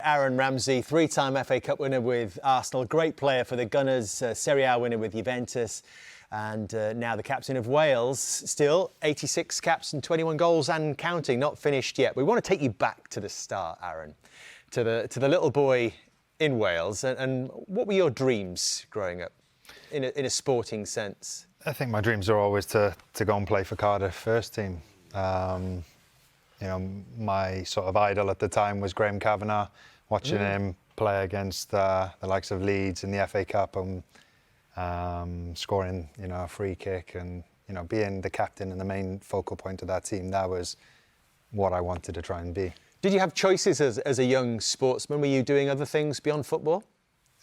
Aaron Ramsey, three-time FA Cup winner with Arsenal, great player for the Gunners, Serie A winner with Juventus, and now the captain of Wales. Still 86 caps and 21 goals and counting, not finished yet. We want to take you back to the start, Aaron, to the little boy in Wales. And what were your dreams growing up, in a sporting sense? I think my dreams are always to go and play for Cardiff first team. You know, my sort of idol at the time was Graham Kavanagh, watching him play against the likes of Leeds in the FA Cup and scoring, you know, a free kick and, you know, being the captain and the main focal point of that team. That was what I wanted to try and be. Did you have choices as a young sportsman? Were you doing other things beyond football?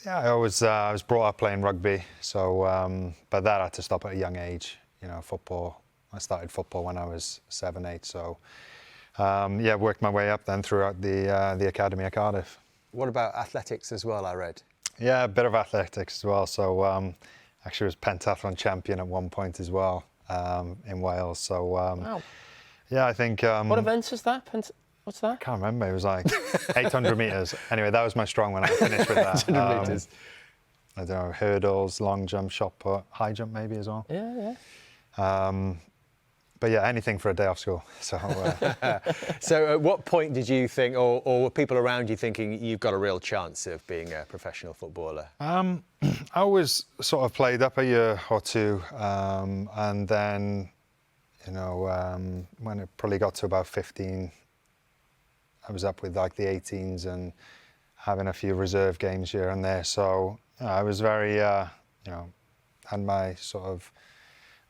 Yeah, I was brought up playing rugby, so but that had to stop at a young age. You know, football. I started football when I was 7, 8, so. Yeah, worked my way up then throughout the academy at Cardiff. What about athletics as well, I read? Yeah, a bit of athletics as well. So actually was pentathlon champion at one point as well in Wales. So wow. Yeah, I think... what events is that? What's that? I can't remember. It was like 800 metres. Anyway, that was my strong one. I finished with that. 800 metres. I don't know, hurdles, long jump, shot put, high jump maybe as well. Yeah. But yeah, anything for a day off school. So, So at what point did you think, or were people around you thinking you've got a real chance of being a professional footballer? I always sort of played up a year or two, and then, you know, when it probably got to about 15, I was up with like the 18s and having a few reserve games here and there. So I was very, you know, had my sort of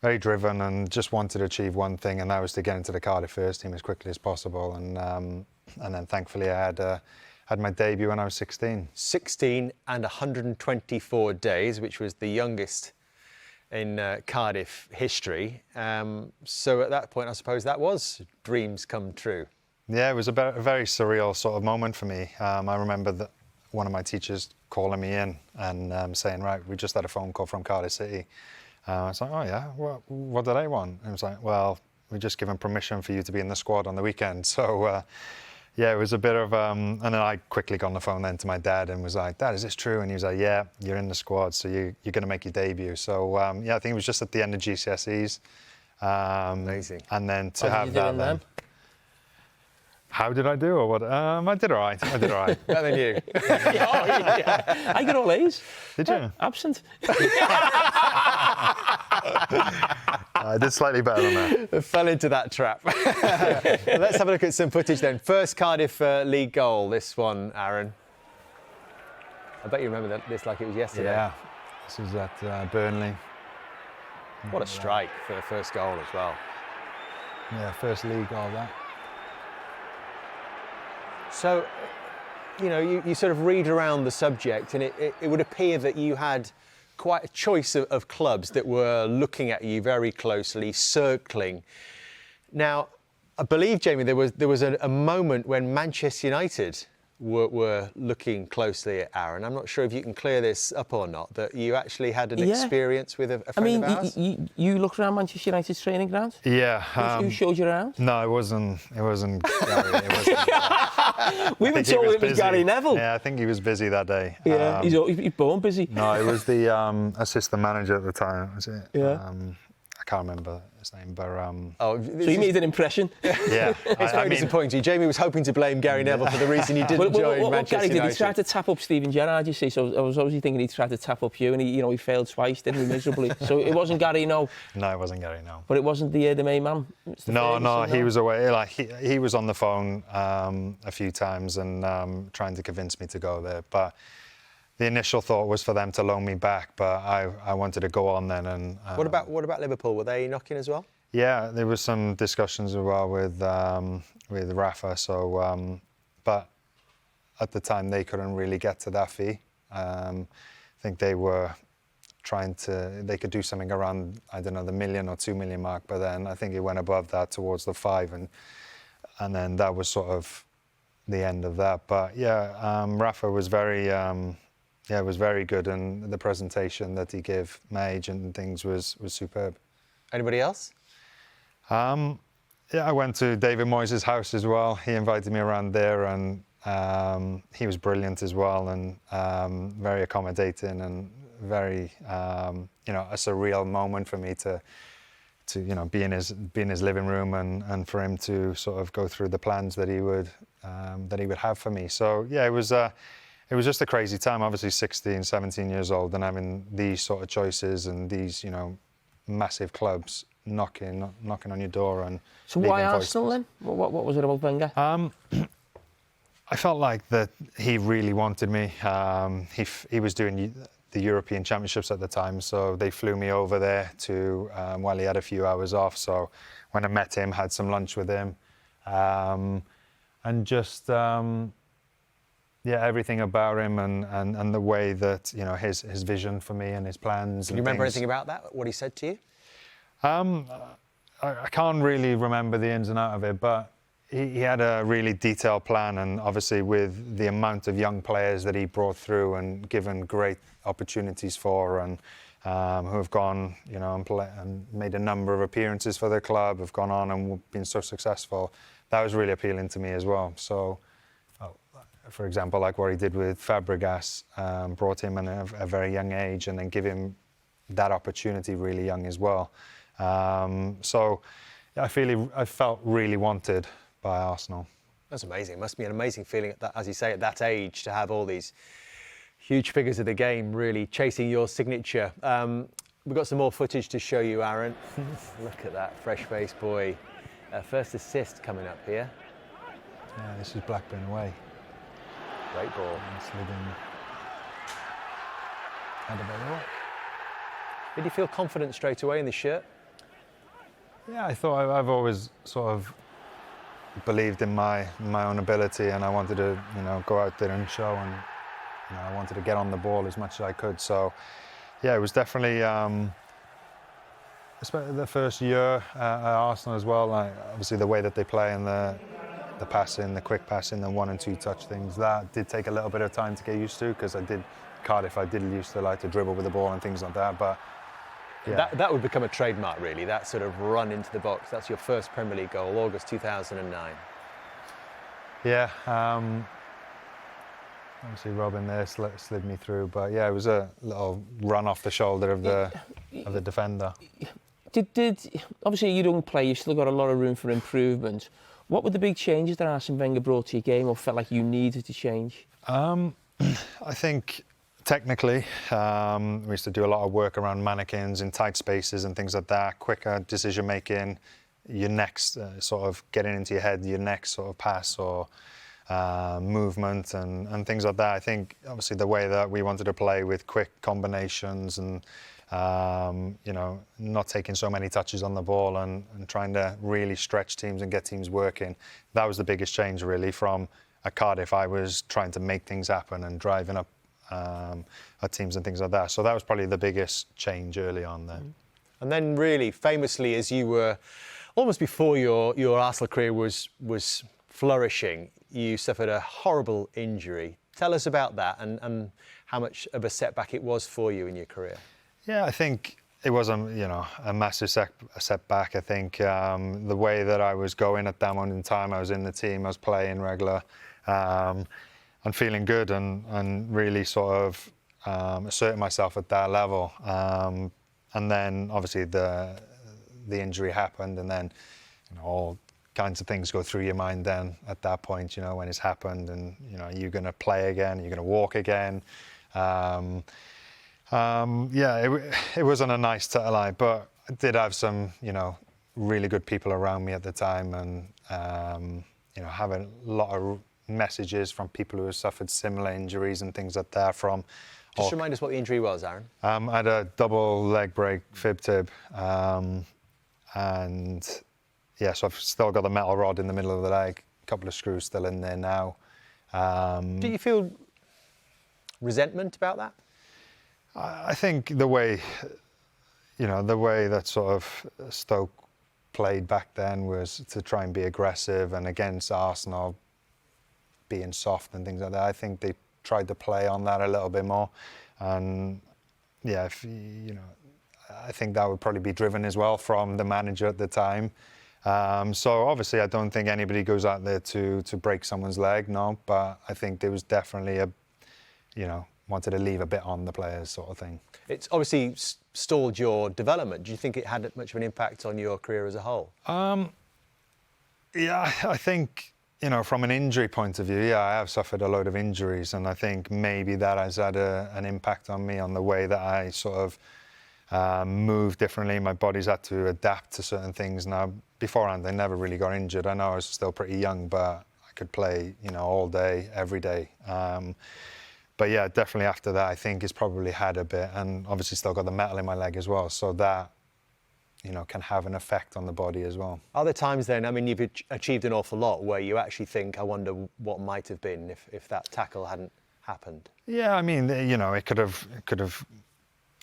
very driven and just wanted to achieve one thing, and that was to get into the Cardiff first team as quickly as possible. And then thankfully I had my debut when I was 16. 16 and 124 days, which was the youngest in Cardiff history. So at that point, I suppose that was dreams come true. Yeah, it was a very surreal sort of moment for me. I remember that one of my teachers calling me in and saying, right, we just had a phone call from Cardiff City. I was like, oh yeah, what do they want? And it was like, well, we're just given permission for you to be in the squad on the weekend. So yeah, it was a bit of, and then I quickly got on the phone then to my dad and was like, Dad, is this true? And he was like, yeah, you're in the squad, so you're going to make your debut. So yeah, I think it was just at the end of GCSEs. Amazing. And then to have that then. How did I do, or what? I did all right. Better than you. Yeah. I got all A's. Did you? Absent. I did slightly better than that. I fell into that trap. Let's have a look at some footage then. First Cardiff League goal, this one, Aaron. I bet you remember this like it was yesterday. Yeah, this was at Burnley. What a strike for the first goal as well. Yeah, first league goal, that. So, you know, you sort of read around the subject and it would appear that you had quite a choice of clubs that were looking at you very closely, circling. Now, I believe, Jamie, there was a moment when Manchester United were looking closely at Aaron. I'm not sure if you can clear this up or not, that you actually had an experience with a friend of ours. You looked around Manchester United's training ground? Yeah. Who showed you around? No, it wasn't Gary. We were told it was Gary Neville. Yeah, I think he was busy that day. Yeah, he's born busy. No, it was the assistant manager at the time, was it? Yeah. I can't remember his name, but... so you made an impression? Yeah. It's very disappointing. Jamie was hoping to blame Gary Neville for the reason he didn't join Manchester what Gary did, United. he tried to tap up Steven Gerrard, you see, so I was obviously thinking he tried to tap up you, and he failed twice, didn't he, miserably? So it wasn't Gary, no? No, it wasn't Gary, no. But it wasn't the main man? No, he was away. Like he was on the phone a few times and trying to convince me to go there, but... The initial thought was for them to loan me back, but I wanted to go on then. And what about Liverpool? Were they knocking as well? Yeah, there was some discussions as well with Rafa. So, but at the time they couldn't really get to that fee. I think they were they could do something around, I don't know, the $1 million or $2 million mark. But then I think it went above that towards the 5, and then that was sort of the end of that. But yeah, Rafa was very. Yeah, it was very good, and the presentation that he gave my agent and things was superb. Anybody else? Yeah, I went to David Moyes' house as well. He invited me around there, and he was brilliant as well, and very accommodating, and very you know, a surreal moment for me to be in his living room, and for him to sort of go through the plans that he would have for me. So yeah, it was just a crazy time. Obviously 16, 17 years old, and having these sort of choices and these, you know, massive clubs knocking on your door. And so why Arsenal then? What was it about Wenger? I felt like that he really wanted me. He was doing the European Championships at the time, so they flew me over there to while he had a few hours off. So when I met him, had some lunch with him, and just everything about him, and the way that, you know, his vision for me and his plans. Can you remember anything about that? What he said to you? I can't really remember the ins and outs of it, but he had a really detailed plan, and obviously with the amount of young players that he brought through and given great opportunities for, and who have gone, you know, and made a number of appearances for the club, have gone on and been so successful, that was really appealing to me as well. So, for example, like what he did with Fabregas, brought him in a very young age, and then give him that opportunity really young as well. So I felt really wanted by Arsenal. That's amazing. It must be an amazing feeling, at that, as you say, at that age, to have all these huge figures of the game really chasing your signature. We've got some more footage to show you, Aaron. Look at that fresh-faced boy. First assist coming up here. Yeah, this is Blackburn away. Great ball. Did you feel confident straight away in the shirt? Yeah, I thought I've always sort of believed in my own ability, and I wanted to, you know, go out there and show, and, you know, I wanted to get on the ball as much as I could. So yeah, it was definitely the first year at Arsenal as well. Like, obviously the way that they play, and the passing, the quick passing, the 1 and 2 touch things, that did take a little bit of time to get used to, because Cardiff, I did used to like to dribble with the ball and things like that, but yeah. That would become a trademark, really, that sort of run into the box. That's your first Premier League goal, August 2009. Yeah, obviously Robin there slid me through, but yeah, it was a little run off the shoulder of the defender. Did obviously you don't play, you've still got a lot of room for improvement. What were the big changes that Arsene Wenger brought to your game, or felt like you needed to change? I think technically, we used to do a lot of work around mannequins in tight spaces and things like that, quicker decision making, your next sort of getting into your head, your next sort of pass or movement and things like that. I think obviously the way that we wanted to play with quick combinations and you know, not taking so many touches on the ball, and trying to really stretch teams and get teams working. That was the biggest change really. From at Cardiff, I was trying to make things happen and driving up at teams and things like that. So that was probably the biggest change early on there. And then really famously, as you were almost before your Arsenal career was flourishing, you suffered a horrible injury. Tell us about that, and how much of a setback it was for you in your career. Yeah, I think it was a massive setback. I think the way that I was going at that moment in time, I was in the team, I was playing regular, and feeling good, and really sort of asserting myself at that level. And then obviously the injury happened, and then, you know, all kinds of things go through your mind then at that point, you know, when it's happened, and, you know, are you going to play again? Are you going to walk again? Yeah, it wasn't a nice lie, but I did have some, you know, really good people around me at the time, and, you know, having a lot of messages from people who have suffered similar injuries and things like that. Just remind us what the injury was, Aaron. I had a double leg break, fib tib, and yeah, so I've still got the metal rod in the middle of the leg, a couple of screws still in there now. Do you feel resentment about that? I think the way that sort of Stoke played back then was to try and be aggressive, and against Arsenal being soft and things like that. I think they tried to play on that a little bit more, and yeah, I think that would probably be driven as well from the manager at the time. So obviously I don't think anybody goes out there to break someone's leg, no, but I think there was definitely wanted to leave a bit on the players sort of thing. It's obviously stalled your development. Do you think it had much of an impact on your career as a whole? Yeah, I think, from an injury point of view, yeah, I have suffered a load of injuries, and I think maybe that has had an impact on me, on the way that I sort of move differently. My body's had to adapt to certain things now. Beforehand, I never really got injured. I know I was still pretty young, but I could play, all day, every day. But yeah, definitely after that, I think it's probably had a bit, and obviously still got the metal in my leg as well. So that, can have an effect on the body as well. Are there times then, I mean, you've achieved an awful lot, where you actually think, I wonder what might have been if that tackle hadn't happened? Yeah, I mean, it could have,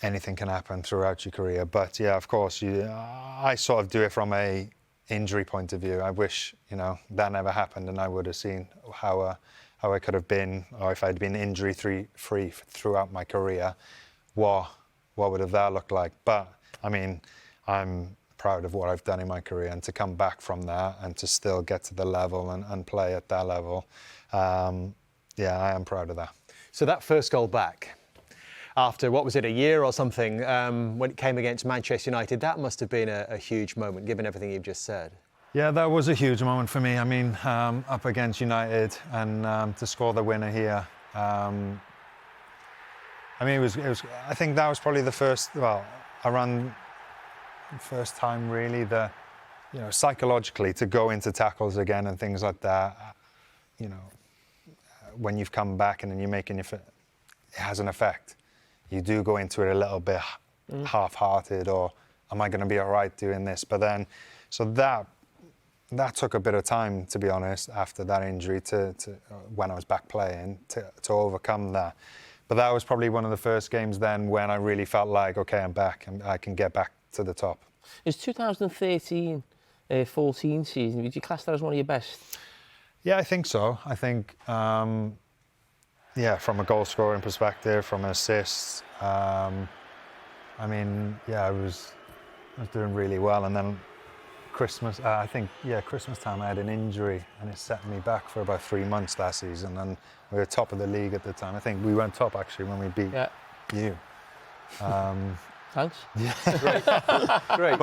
anything can happen throughout your career. But yeah, of course, I sort of do it from a injury point of view. I wish, that never happened, and I would have seen how I could have been, or if I'd been injury-free throughout my career, what would have that looked like? But I mean, I'm proud of what I've done in my career, and to come back from that and to still get to the level and play at that level, yeah, I am proud of that. So that first goal back, after, what was it, a year or something, when it came against Manchester United, that must have been a huge moment, given everything you've just said. Yeah, that was a huge moment for me. I mean, up against United, and to score the winner here. I mean, it was. I think that was probably the first time really that, psychologically, to go into tackles again and things like that. When you've come back and then you're making it has an effect. You do go into it a little bit half-hearted, or am I going to be all right doing this? But then, so that took a bit of time, to be honest, after that injury, to when I was back playing, to overcome that. But that was probably one of the first games then when I really felt like, okay, I'm back, and I can get back to the top. Is 2013-14 season, would you class that as one of your best? Yeah, I think so. I think, yeah, from a goal scoring perspective, from assists, I mean, yeah, I was doing really well, and then Christmas time I had an injury, and it set me back for about 3 months that season, and we were top of the league at the time. I think we went top actually when we beat you. Thanks. Yeah. Great.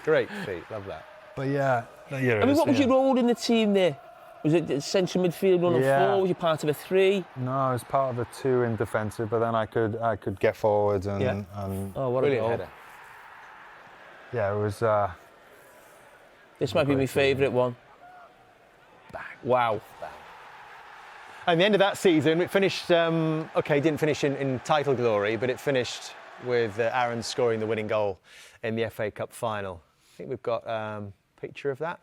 Great feat. Love that. But yeah. I mean, what was your role in the team there? Was it central midfield, 1 and 4? Was you part of a 3? No, I was part of a 2 in defensive, but then I could get forwards and oh, what brilliant a goal. header. Yeah, it was. This might be my favourite one. Bang. Wow. Bang. And the end of that season, it finished, didn't finish in title glory, but it finished with Aaron scoring the winning goal in the FA Cup final. I think we've got a picture of that.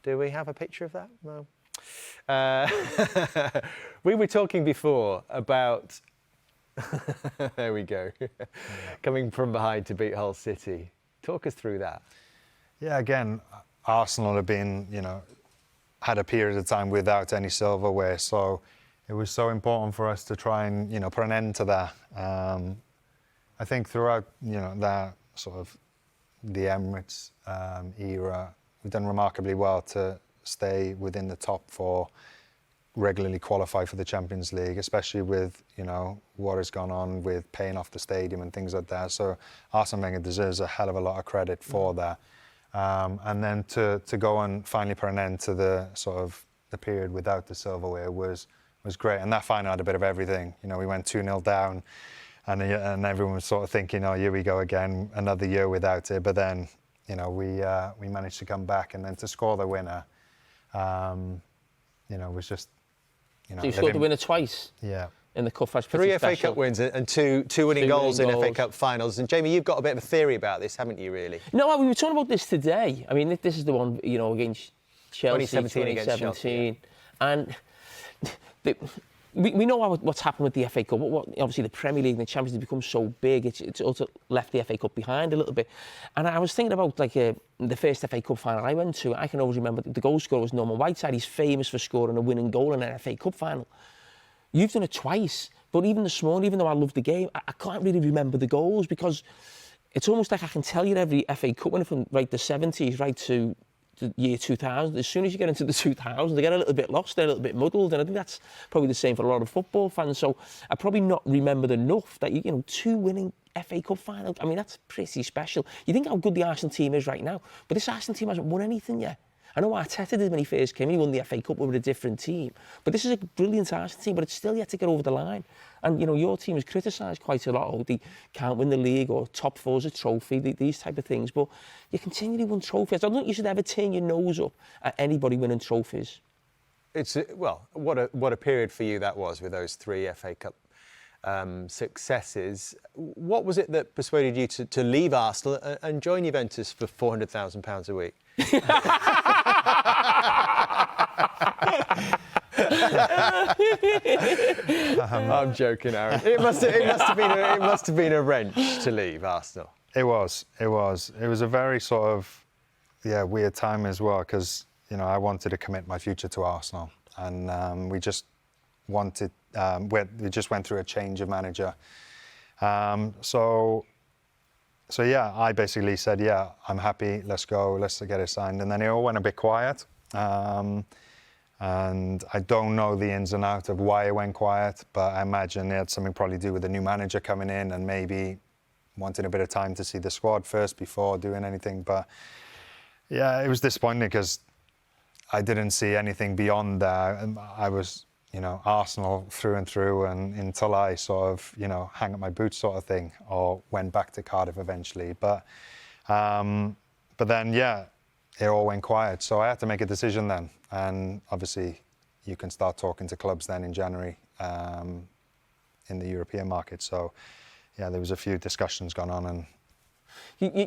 Do we have a picture of that? No. We were talking before about, there we go, coming from behind to beat Hull City. Talk us through that. Yeah, again, Arsenal have been, had a period of time without any silverware, so it was so important for us to try and, put an end to that. I think throughout, that sort of the Emirates era, we've done remarkably well to stay within the top 4, regularly qualify for the Champions League, especially with, what has gone on with paying off the stadium and things like that. So Arsene Wenger deserves a hell of a lot of credit for that. And then to go and finally put an end to the sort of the period without the silverware was great. And that final had a bit of everything. We went 2-0 down, and everyone was sort of thinking, oh, here we go again, another year without it. But then, we managed to come back, and then to score the winner, was just, So you scored the winner twice? Yeah. In the cup. 3 FA Cup wins and two winning goals in FA Cup finals. And Jamie, you've got a bit of a theory about this, haven't you, really? No, we were talking about this today. I mean, this is the one, against Chelsea, 2017. Against Chelsea, yeah. And we know what's happened with the FA Cup. Obviously, the Premier League and the Champions League become so big, it's also left the FA Cup behind a little bit. And I was thinking about the first FA Cup final I went to. I can always remember the goal scorer was Norman Whiteside. He's famous for scoring a winning goal in an FA Cup final. You've done it twice, but even this morning, even though I love the game, I can't really remember the goals because it's almost like I can tell you every FA Cup winner from the 70s right to the year 2000. As soon as you get into the 2000s, they get a little bit lost, they're a little bit muddled, and I think that's probably the same for a lot of football fans. So I probably not remembered enough that, 2 winning FA Cup finals. I mean, that's pretty special. You think how good the Arsenal team is right now, but this Arsenal team hasn't won anything yet. I know Arteta did when he first came. He won the FA Cup with a different team. But this is a brilliant Arsenal team, but it's still yet to get over the line. And, your team is criticised quite a lot. Oh, they can't win the league, or top four's a trophy, these type of things. But you continually win trophies. I don't think you should ever turn your nose up at anybody winning trophies. What a period for you that was with those 3 FA Cup successes. What was it that persuaded you to leave Arsenal and join Juventus for £400,000 a week? I'm joking, Aaron. It must have been a wrench to leave Arsenal. It was a very sort of weird time as well, because I wanted to commit my future to Arsenal, and we just wanted we just went through a change of manager. So yeah, I basically said, yeah, I'm happy, let's go, let's get it signed. And then it all went a bit quiet. And I don't know the ins and outs of why it went quiet, but I imagine it had something probably to do with the new manager coming in and maybe wanting a bit of time to see the squad first before doing anything. But yeah, it was disappointing because I didn't see anything beyond that. I was, Arsenal through and through, and until I sort of, hang up my boots sort of thing, or went back to Cardiff eventually. But then, yeah, it all went quiet. So I had to make a decision then. And obviously, you can start talking to clubs then in January in the European market. So, yeah, there was a few discussions going on. And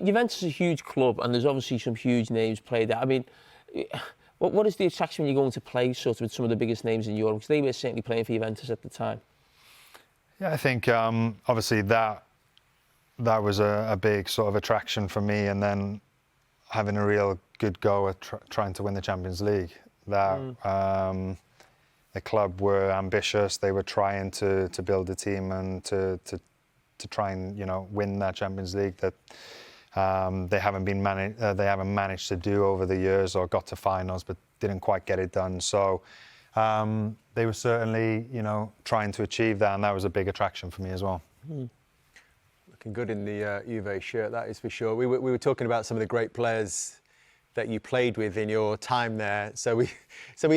Juventus is a huge club, and there's obviously some huge names played there. I mean, what is the attraction when you're going to play sort of with some of the biggest names in Europe? Because they were certainly playing for Juventus at the time. Yeah, I think obviously that was a big sort of attraction for me, and then having a real good go at trying to win the Champions League. The club were ambitious. They were trying to build a team and to try and win that Champions League that they haven't managed to do over the years, or got to finals but didn't quite get it done. So they were certainly trying to achieve that, and that was a big attraction for me as well. Looking good in the Juve shirt, that is for sure. We were talking about some of the great players that you played with in your time there. So we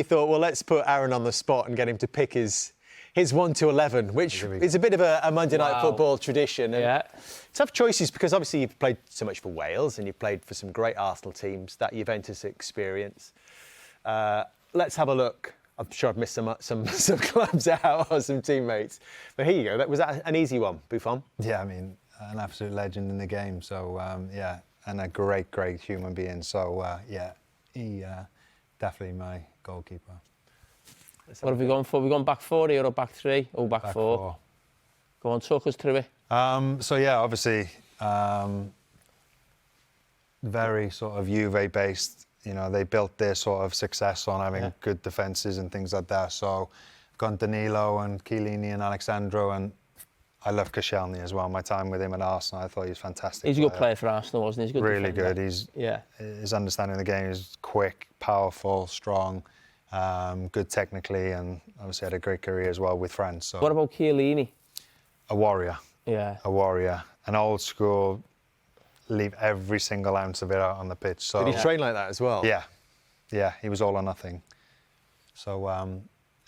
thought, well, let's put Aaron on the spot and get him to pick his 1 to 11, which is a bit of a Monday Night Football tradition. And tough choices, because obviously you've played so much for Wales and you've played for some great Arsenal teams, that Juventus experience. Let's have a look. I'm sure I've missed some clubs out or some teammates. But here you go. Was that an easy one, Buffon? Yeah, I mean, an absolute legend in the game. So, yeah, and a great, great human being. So, yeah, he definitely my goalkeeper. What have we gone for? We've gone back 4 here, or back 3? Oh, back 4. Go on, talk us through it. So, yeah, obviously, very sort of Juve-based. They built their sort of success on having good defences and things like that. So, I've gone Danilo and Chiellini and Alexandro, and I love Koscielny as well. My time with him at Arsenal, I thought he was fantastic. He's a good player for Arsenal, wasn't he? He's a good really defender. good. His understanding of the game is quick, powerful, strong, good technically, and obviously had a great career as well with France. So. What about Chiellini? A warrior. Yeah. A warrior. An old school, leave every single ounce of it out on the pitch. So. Did he train like that as well? Yeah. Yeah, he was all or nothing. So,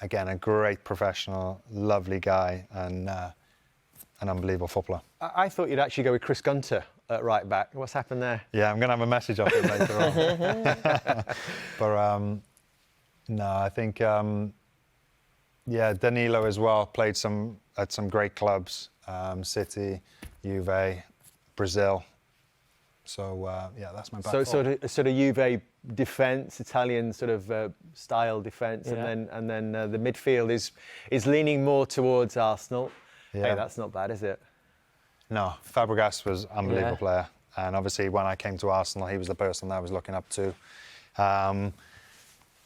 again, a great professional, lovely guy, and an unbelievable footballer. I thought you'd actually go with Chris Gunter at right back. What's happened there? Yeah, I'm going to have a message off him later on. But no, I think Danilo as well played at some great clubs, City, Juve, Brazil. So yeah, that's my back. So sort of Juve defence, Italian sort of style defence, and then the midfield is leaning more towards Arsenal. Yeah. Hey, that's not bad, is it? No, Fabregas was an unbelievable player, and obviously when I came to Arsenal, he was the person that I was looking up to.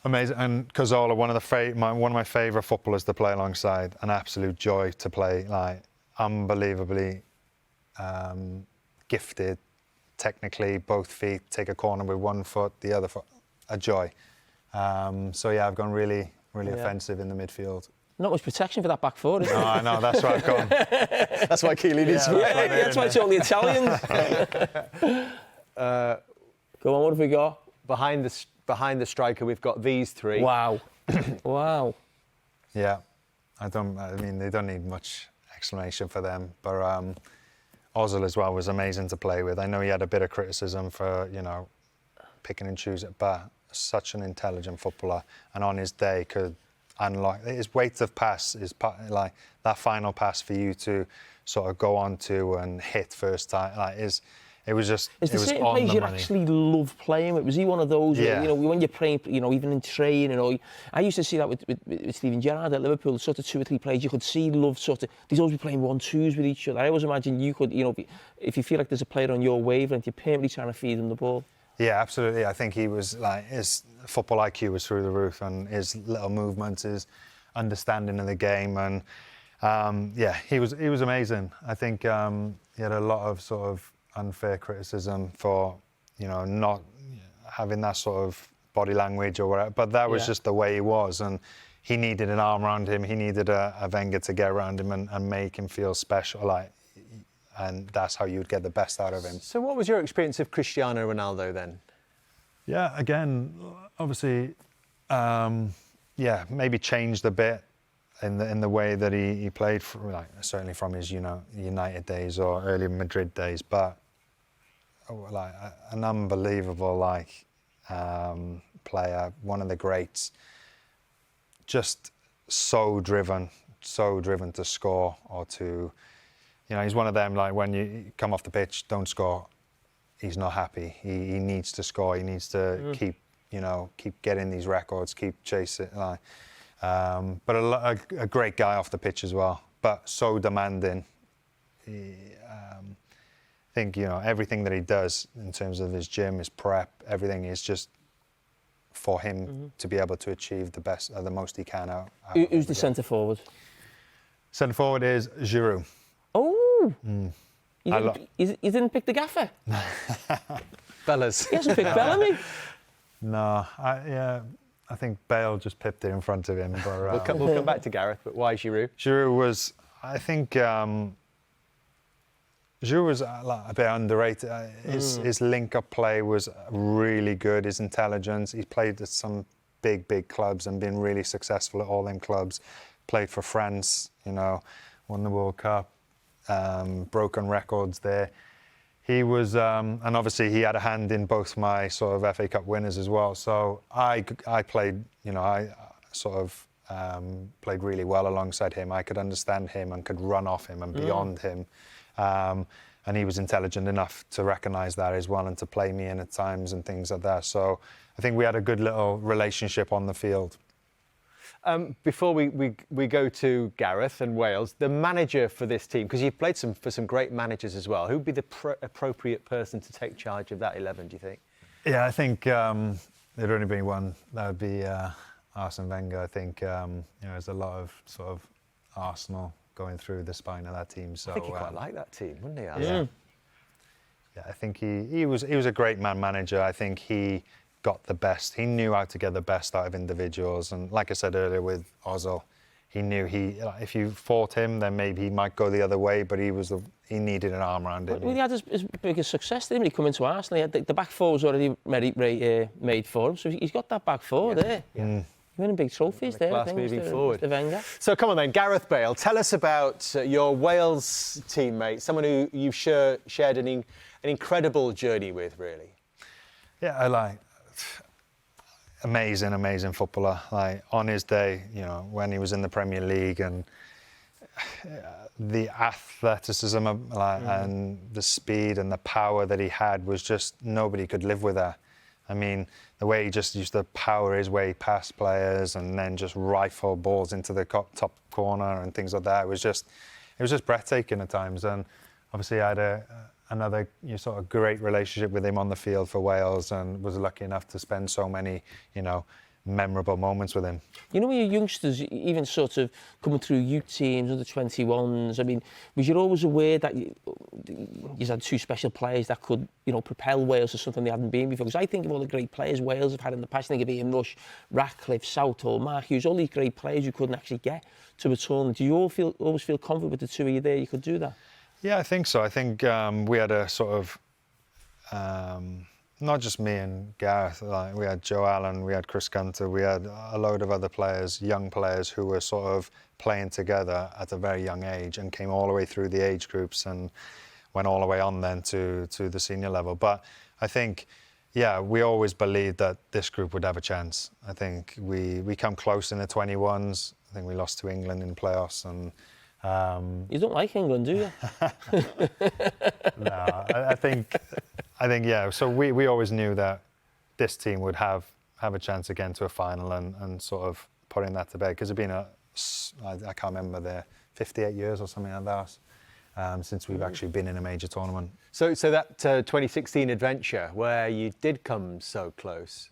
Amazing, and Cazorla, one of my favourite footballers to play alongside. An absolute joy to play, like unbelievably gifted, technically, both feet, take a corner with one foot, the other foot, a joy. So yeah, I've gone really offensive in the midfield. Not much protection for that back four, is there? No, I know, that's why I've gone. That's why Keely needs to. Yeah, that's why it's only Italians. Go on, what have we got? Behind the striker, we've got these three. Wow. Wow. Yeah, I mean, they don't need much explanation for them, but Ozil as well was amazing to play with. I know he had a bit of criticism for, you know, picking and choosing, but such an intelligent footballer, and on his day could unlock his weight of pass is like that final pass for you to sort of go on to and hit first time. Like it was just. Is there certain on players the you money. actually love playing with? Was he one of those? Yeah. You know, when you're playing, you know, even in training, or I used to see that with Steven Gerrard at Liverpool. Sort of 2 or 3 players you could see love. Sort of, they'd always be playing 1-2s with each other. I always imagine you could, you know, if you feel like there's a player on your wavelength, you're permanently trying to feed him the ball. Yeah, absolutely. I think he was like, his football IQ was through the roof, and his little movements, his understanding of the game, and yeah, he was amazing. I think he had a lot of sort of unfair criticism for, you know, not having that sort of body language or whatever, but that was just the way he was, and he needed an arm around him. He needed a Wenger to get around him and make him feel special, like, and that's how you'd get the best out of him. So what was your experience of Cristiano Ronaldo then? Yeah, again, obviously, yeah, maybe changed a bit in the way that he played, like certainly from his, you know, United days or early Madrid days, but like an unbelievable player, one of the greats. Just so driven to score or to, you know, he's one of them, like when you come off the pitch, don't score, he's not happy. He needs to score. He needs to keep getting these records, keep chasing. Like, but a great guy off the pitch as well, but so demanding. I think, you know, everything that he does in terms of his gym, his prep, everything is just for him to be able to achieve the best, the most he can out. Who's the centre forward? Centre forward is Giroud. Oh, you didn't pick the gaffer. Fellas. He hasn't picked Bellamy. No, I think Bale just pipped it in front of him. But, We'll come back to Gareth, but why Giroud? Giroud was, I think, Giroud was a bit underrated. His link-up play was really good. His intelligence. He played at some big clubs and been really successful at all them clubs. Played for France, you know, won the World Cup, broken records there. He was, and obviously he had a hand in both my sort of FA Cup winners as well. So I played, you know, I sort of played really well alongside him. I could understand him and could run off him and beyond him. And he was intelligent enough to recognise that as well and to play me in at times and things like that. So I think we had a good little relationship on the field. Before we go to Gareth and Wales, the manager for this team, because you've played for some great managers as well, who would be the appropriate person to take charge of that 11, do you think? Yeah, I think there'd only be one. That would be Arsene Wenger. I think, you know, there's a lot of sort of Arsenal going through the spine of that team. So I think he quite liked that team, wouldn't he, Arsene? Yeah. Yeah, I think he was a great manager. I think he got the best. He knew how to get the best out of individuals. And like I said earlier with Ozil, he knew if you fought him, then maybe he might go the other way. But he needed an arm around him. Well, he had his biggest success, didn't he? Coming to Arsenal, he had the back four was already made for him, so he's got that back four there. Yeah. Winning big trophies there. Class moving forward. Mr. Wenger. So come on then, Gareth Bale, tell us about your Wales teammate, someone who you've shared an incredible journey with, really. Yeah, amazing footballer. Like on his day, you know, when he was in the Premier League, and the athleticism and the speed and the power that he had was just, nobody could live with that. I mean, the way he just used to power his way past players and then just rifle balls into the top corner and things like that. It was just breathtaking at times. And obviously I had another sort of great relationship with him on the field for Wales, and was lucky enough to spend so many, you know, memorable moments with him. You know, when you're youngsters, even sort of coming through youth teams, under 21s, I mean, was you always aware that you had two special players that could, you know, propel Wales to something they hadn't been before? Because I think of all the great players Wales have had in the past. I think of Ian Rush, Ratcliffe, Southall, Mark Hughes, all these great players you couldn't actually get to a tournament. Do you always feel confident with the two of you there you could do that? Yeah, I think so. I think we had a sort of, not just me and Gareth, like we had Joe Allen, we had Chris Gunter, we had a load of other players, young players who were sort of playing together at a very young age and came all the way through the age groups and went all the way on then to the senior level. But I think, yeah, we always believed that this group would have a chance. I think we come close in the 21s. I think we lost to England in playoffs. And you don't like England, do you? No, I think yeah. So we always knew that this team would have a chance again to a final and sort of putting that to bed, because it's been I can't remember, the 58 years or something like that since we've actually been in a major tournament. So that 2016 adventure where you did come so close,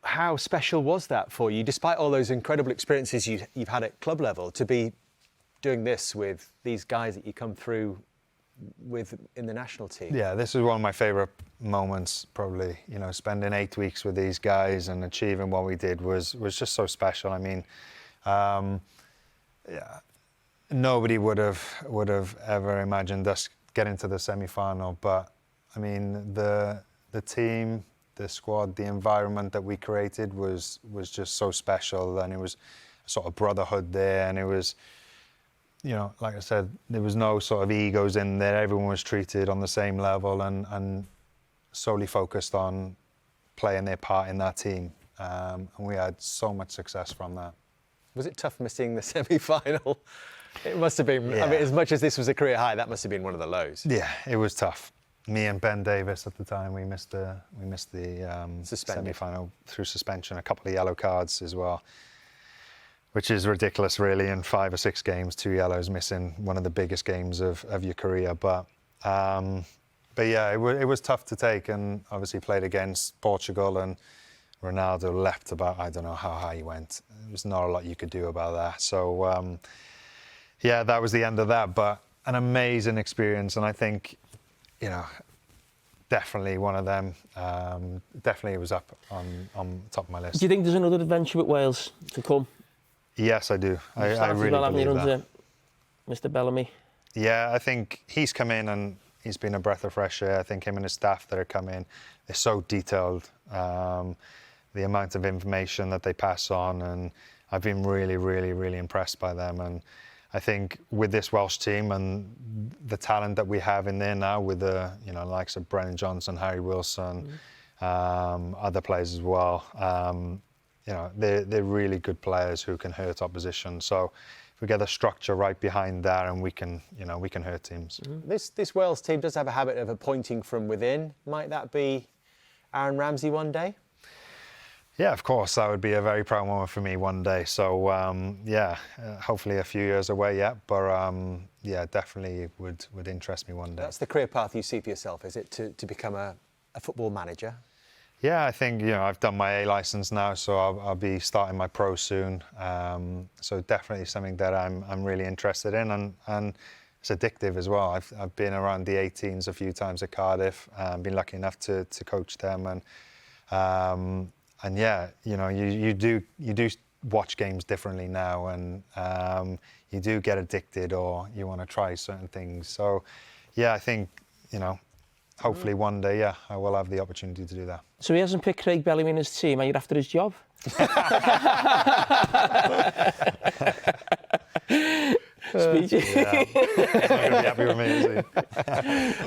how special was that for you, despite all those incredible experiences you've had at club level, to be doing this with these guys that you come through with in the national team? Yeah, this is one of my favourite moments, probably. You know, spending 8 weeks with these guys and achieving what we did was just so special. I mean, yeah, nobody would have ever imagined us getting to the semi-final, but I mean, the team, the squad, the environment that we created was just so special, and it was a sort of brotherhood there, and it was, you know, like I said, there was no sort of egos in there. Everyone was treated on the same level and solely focused on playing their part in that team, and we had so much success from that. Was it tough missing the semi-final? It must have been. Yeah. I mean, as much as this was a career high, that must have been one of the lows. Yeah, it was tough. Me and Ben Davis at the time, we missed the semi-final through suspension, a couple of yellow cards as well, which is ridiculous, really. In 5 or 6 games, 2 yellows, missing one of the biggest games of your career. But yeah, it was tough to take, and obviously played against Portugal, and Ronaldo left about, I don't know how high he went. There's not a lot you could do about that. So yeah, that was the end of that. But an amazing experience, and I think, you know, definitely one of them. Definitely it was up on top of my list. Do you think there's another adventure with Wales to come? Yes, I do. I really believe that. Mr. Bellamy? Yeah, I think he's come in and he's been a breath of fresh air. I think him and his staff that are coming, they're so detailed. The amount of information that they pass on, and I've been really, really, really impressed by them. And I think with this Welsh team and the talent that we have in there now, with the likes of Brennan Johnson, Harry Wilson, other players as well, they're really good players who can hurt opposition. So if we get the structure right behind that, and we can hurt teams. This Wales team does have a habit of appointing from within. Might that be Aaron Ramsey one day? Yeah, of course, that would be a very proud moment for me one day. So yeah, hopefully a few years away yet, but yeah, definitely would interest me one day. That's the career path you see for yourself, is it, to become a football manager? Yeah, I think I've done my A license now, so I'll be starting my pro soon. So definitely something that I'm really interested in, and it's addictive as well. I've been around the 18s a few times at Cardiff, been lucky enough to coach them, and yeah, you do watch games differently now, and you do get addicted, or you want to try certain things. So yeah, I think hopefully one day, yeah, I will have the opportunity to do that. So he hasn't picked Craig Bellamy in his team, and you're after his job? Speechy. Yeah, he's not going to be happy with me, is he?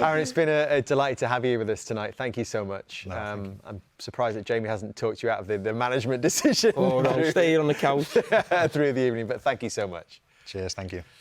Aaron, it's been a delight to have you with us tonight. Thank you so much. No, I'm surprised that Jamie hasn't talked you out of the management decision. Oh, no, stay here on the couch through the evening, but thank you so much. Cheers, thank you.